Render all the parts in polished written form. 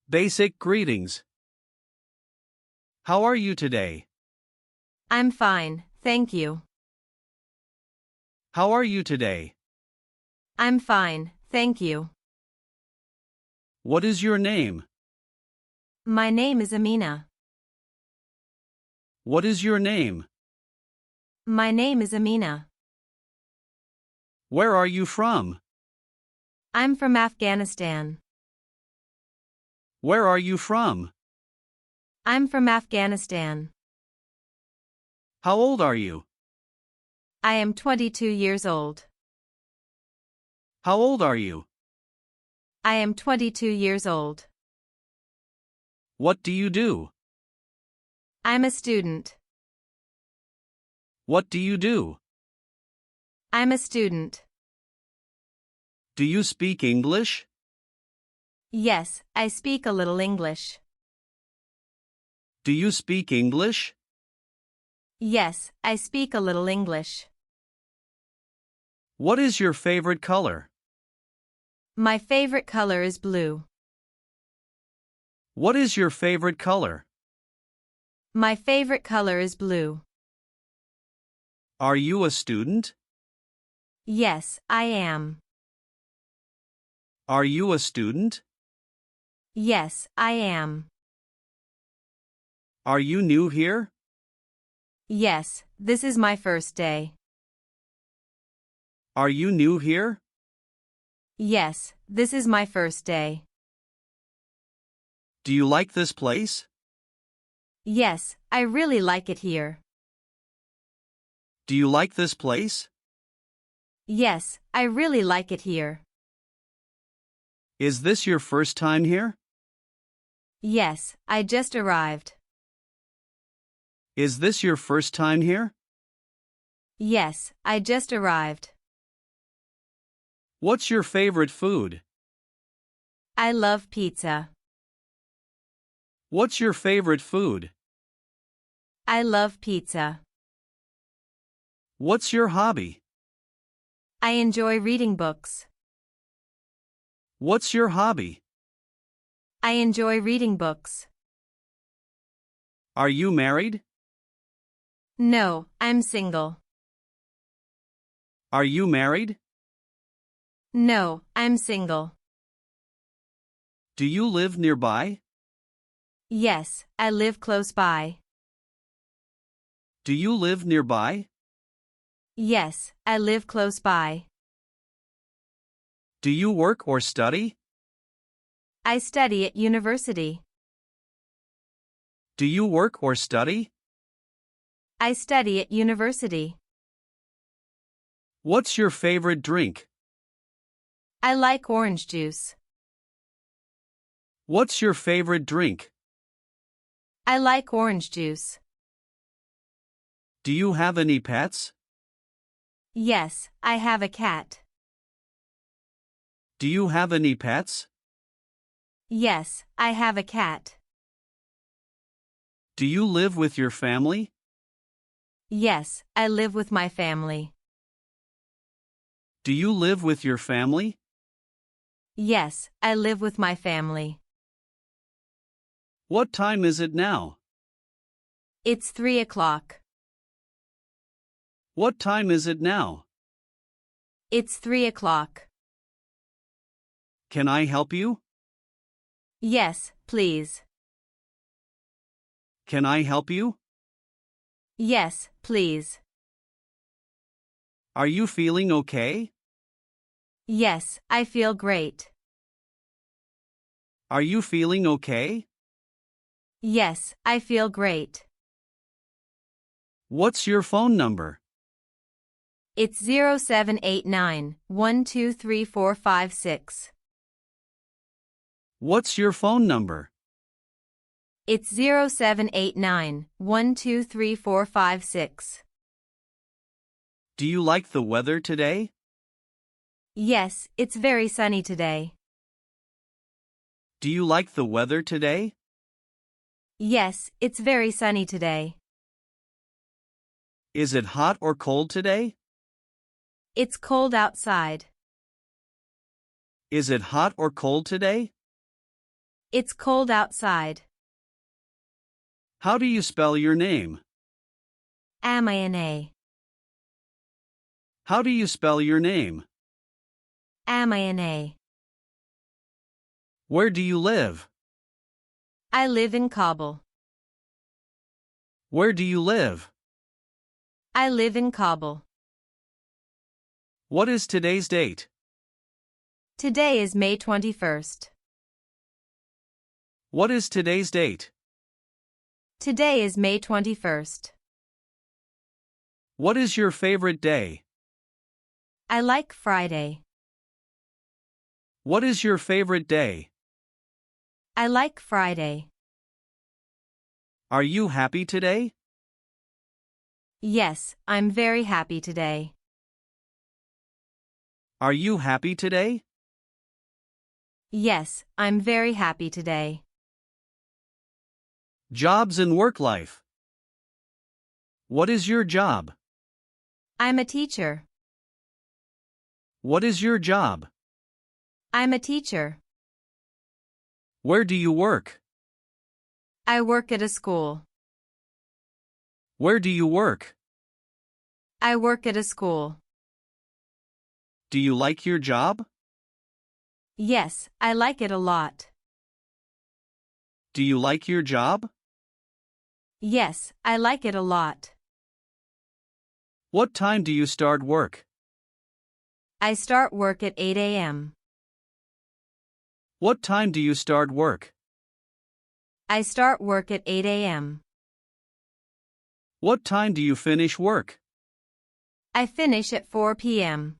Basic greetings. How are you today? I'm fine, thank you. How are you today? I'm fine, thank you. What is your name? My name is Amina. What is your name? My name is Amina. Where are you from? I'm from Afghanistan. Where are you from? I'm from Afghanistan. How old are you? I am 22 years old. How old are you? I am 22 years old. What do you do? I'm a student. What do you do? I'm a student. Do you speak English? Yes, I speak a little English. Do you speak English? Yes, I speak a little English. What is your favorite color? My favorite color is blue. What is your favorite color? My favorite color is blue. Are you a student? Yes, I am. Are you a student? Yes, I am. Are you new here? Yes, this is my first day. Are you new here? Yes, this is my first day. Do you like this place? Yes, I really like it here. Do you like this place? Yes, I really like it here. Is this your first time here? Yes, I just arrived. Is this your first time here? Yes, I just arrived. What's your favorite food? I love pizza. What's your favorite food? I love pizza. What's your hobby? I enjoy reading books. What's your hobby? I enjoy reading books. Are you married? No, I'm single. Are you married? No, I'm single. Do you live nearby? Yes, I live close by. Do you live nearby? Yes, I live close by. Do you work or study? I study at university. Do you work or study? I study at university. What's your favorite drink? I like orange juice. What's your favorite drink? I like orange juice. Do you have any pets? Yes, I have a cat. Do you have any pets? Yes, I have a cat. Do you live with your family? Yes, I live with my family. Do you live with your family? Yes, I live with my family. What time is it now? It's 3 o'clock. What time is it now? It's 3 o'clock. Can I help you? Yes, please. Can I help you? Yes, please. Are you feeling okay? Yes, I feel great. Are you feeling okay? Yes, I feel great. What's your phone number? It's 0789 1234456. What's your phone number? It's 0789 1234456. Do you like the weather today? Yes, it's very sunny today. Do you like the weather today? Yes, it's very sunny today. Is it hot or cold today? It's cold outside. Is it hot or cold today? It's cold outside. How do you spell your name? Amina. How do you spell your name? Amina. Where do you live? I live in Kabul. Where do you live? I live in Kabul. What is today's date? Today is May 21st. What is today's date? Today is May 21st. What is your favorite day? I like Friday. What is your favorite day? I like Friday. Are you happy today? Yes, I'm very happy today. Are you happy today? Yes, I'm very happy today. Jobs and work life. What is your job? I'm a teacher. What is your job? I'm a teacher. Where do you work? I work at a school. Where do you work? I work at a school. Do you like your job? Yes, I like it a lot. Do you like your job? Yes, I like it a lot. What time do you start work? I start work at 8 a.m. What time do you start work? I start work at 8 a.m. What time do you finish work? I finish at 4 p.m.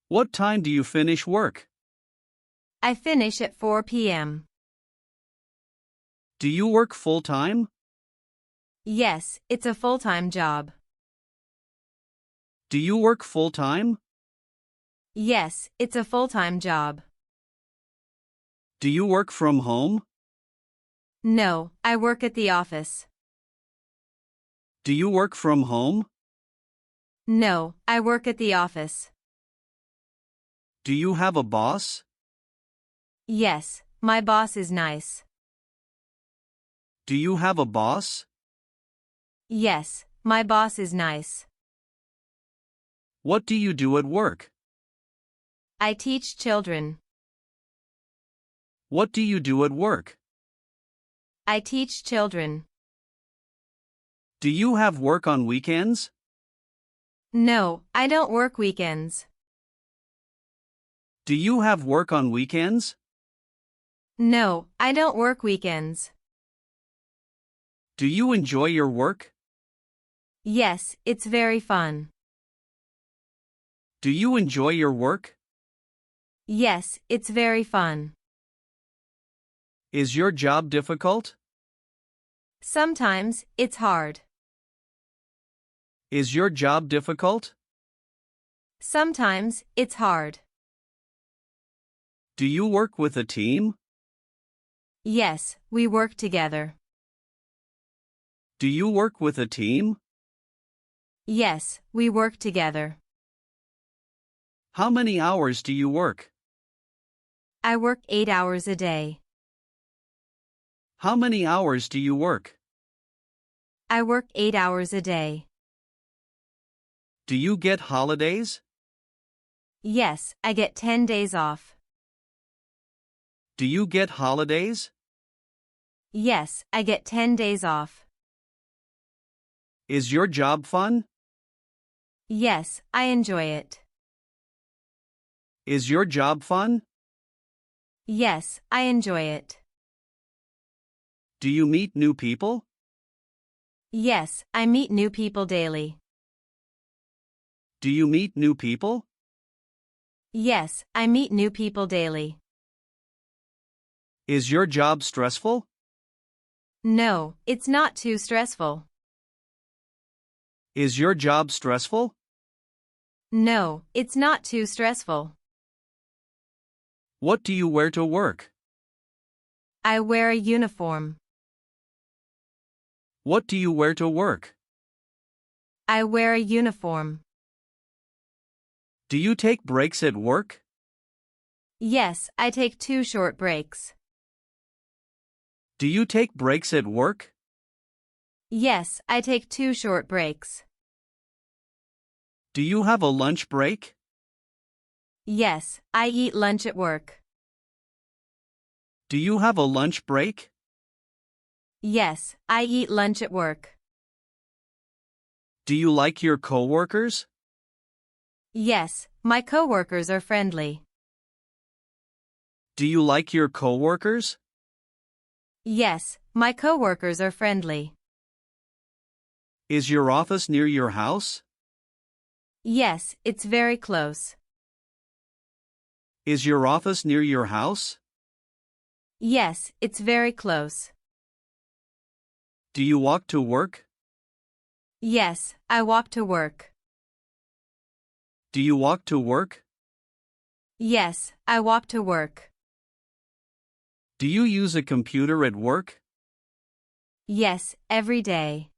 What time do you finish work? I finish at 4 p.m. Do you work full-time? Yes, it's a full-time job. Do you work full-time? Yes, it's a full-time job. Do you work from home? No, I work at the office. Do you work from home? No, I work at the office. Do you have a boss? Yes, my boss is nice. Do you have a boss? Yes, my boss is nice. What do you do at work? I teach children. What do you do at work? I teach children. Do you have work on weekends? No, I don't work weekends. Do you have work on weekends? No, I don't work weekends. Do you enjoy your work? Yes, it's very fun. Do you enjoy your work? Yes, it's very fun. Is your job difficult? Sometimes, it's hard. Is your job difficult? Sometimes, it's hard. Do you work with a team? Yes, we work together. Do you work with a team? Yes, we work together. How many hours do you work? I work 8 hours a day. How many hours do you work? I work 8 hours a day. Do you get holidays? Yes, I get 10 days off. Do you get holidays? Yes, I get 10 days off. Is your job fun? Yes, I enjoy it. Is your job fun? Yes, I enjoy it. Do you meet new people? Yes, I meet new people daily. Do you meet new people? Yes, I meet new people daily. Is your job stressful? No, it's not too stressful. Is your job stressful? No, it's not too stressful. What do you wear to work? I wear a uniform. What do you wear to work? I wear a uniform. Do you take breaks at work? Yes, I take 2 short breaks. Do you take breaks at work? Yes, I take 2 short breaks. Do you have a lunch break? Yes, I eat lunch at work. Do you have a lunch break? Yes, I eat lunch at work. Do you like your coworkers? Yes, my coworkers are friendly. Do you like your coworkers? Yes, my coworkers are friendly. Is your office near your house? Yes, it's very close. Is your office near your house? Yes, it's very close. Do you walk to work? Yes, I walk to work. Do you walk to work? Yes, I walk to work. Do you use a computer at work? Yes, every day.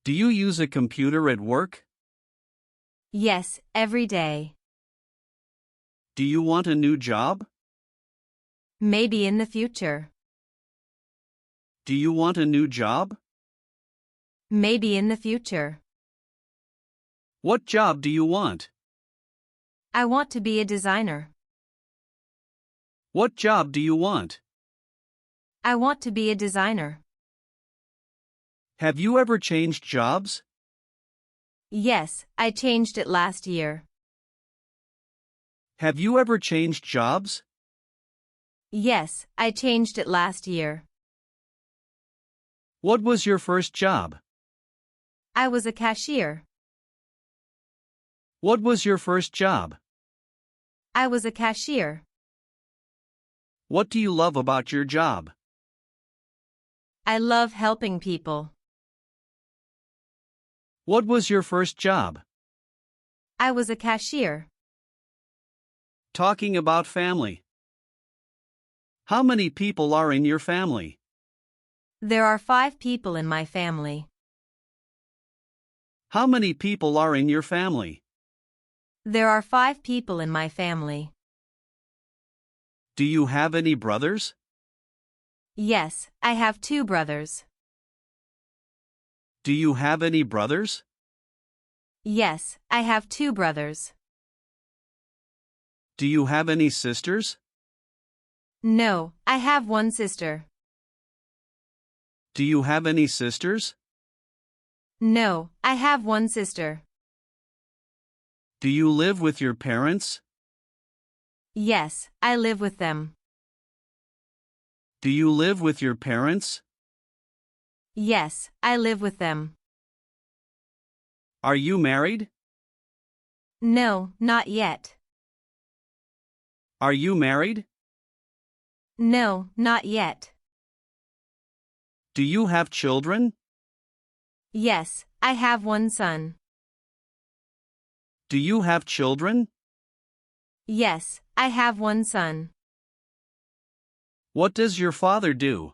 Do you use a computer at work? Yes, every day. Do you want a new job? Maybe in the future. Do you want a new job? Maybe in the future. What job do you want? I want to be a designer. What job do you want? I want to be a designer. Have you ever changed jobs? Yes, I changed it last year. Have you ever changed jobs? Yes, I changed it last year. What was your first job? I was a cashier. What was your first job? I was a cashier. What do you love about your job? I love helping people. What was your first job? I was a cashier. Talking about family. How many people are in your family? There are 5 people in my family. How many people are in your family? There are 5 people in my family. Do you have any brothers? Yes, I have 2 brothers. Do you have any brothers? Yes, I have 2 brothers. Do you have any sisters? No, I have 1 sister. Do you have any sisters? No, I have 1 sister. Do you live with your parents? Yes, I live with them. Do you live with your parents? Yes, I live with them. Are you married? No, not yet. Are you married? No, not yet. Do you have children? Yes, I have 1 son. Do you have children? Yes, I have 1 son. What does your father do?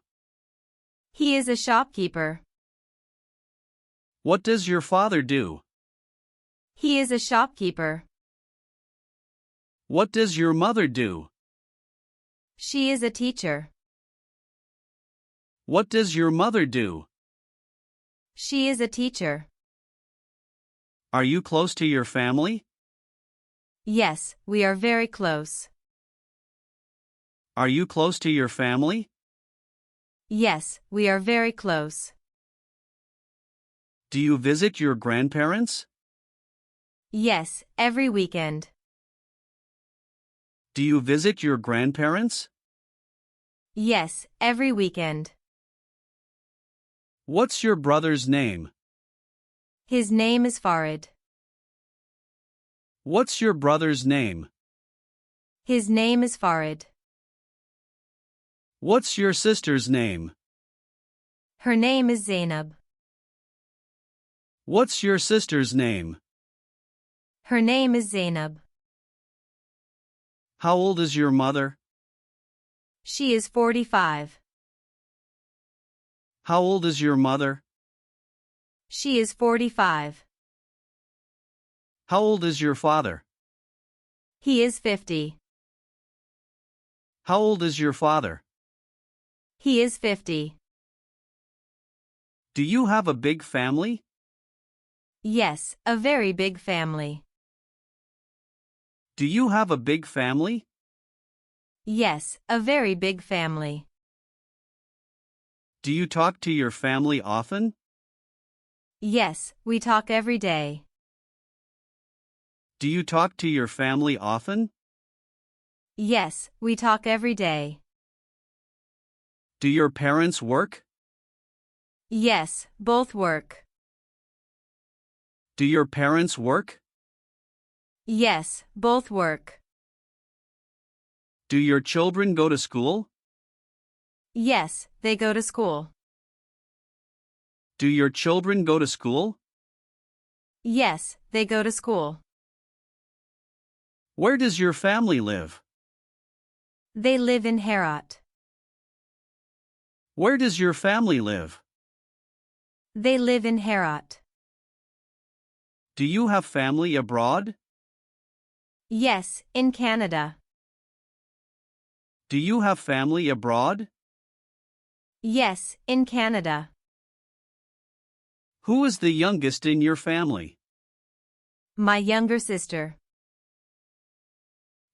He is a shopkeeper. What does your father do? He is a shopkeeper. What does your mother do? She is a teacher. What does your mother do? She is a teacher. Are you close to your family? Yes, we are very close. Are you close to your family? Yes, we are very close. Do you visit your grandparents? Yes, every weekend. Do you visit your grandparents? Yes, every weekend. What's your brother's name? His name is Farid. What's your brother's name? His name is Farid. What's your sister's name? Her name is Zainab. What's your sister's name? Her name is Zainab. How old is your mother? She is 45. How old is your mother? She is 45. How old is your father? He is 50. How old is your father? He is 50. Do you have a big family? Yes, a very big family. Do you have a big family? Yes, a very big family. Do you talk to your family often? Yes, we talk every day. Do you talk to your family often? Yes, we talk every day. Do your parents work? Yes, both work. Do your parents work? Yes, both work. Do your children go to school? Yes, they go to school. Do your children go to school? Yes, they go to school. Where does your family live? They live in Herat. Where does your family live? They live in Herat. Do you have family abroad? Yes, in Canada. Do you have family abroad? Yes, in Canada. Who is the youngest in your family? My younger sister.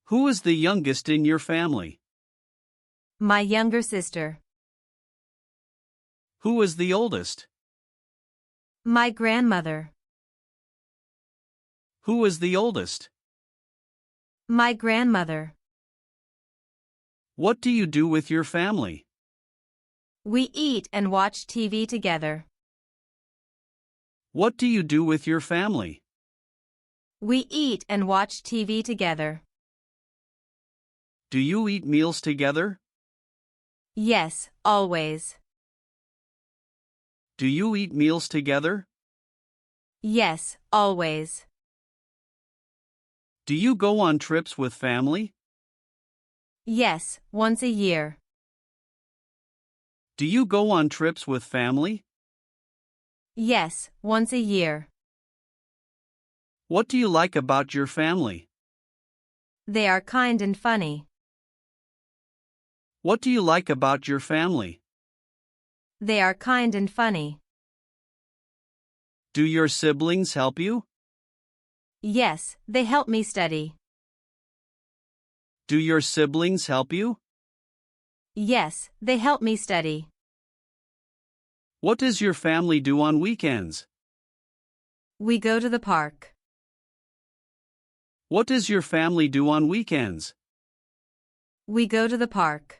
Who is the youngest in your family? My younger sister. Who is the oldest? My grandmother. Who is the oldest? My grandmother. What do you do with your family? We eat and watch TV together. What do you do with your family? We eat and watch TV together. Do you eat meals together? Yes, always. Do you eat meals together? Yes, always. Do you go on trips with family? Yes, once a year. Do you go on trips with family? Yes, once a year. What do you like about your family? They are kind and funny. What do you like about your family? They are kind and funny. Do your siblings help you? Yes, they help me study. Do your siblings help you? Yes, they help me study. What does your family do on weekends? We go to the park. What does your family do on weekends? We go to the park.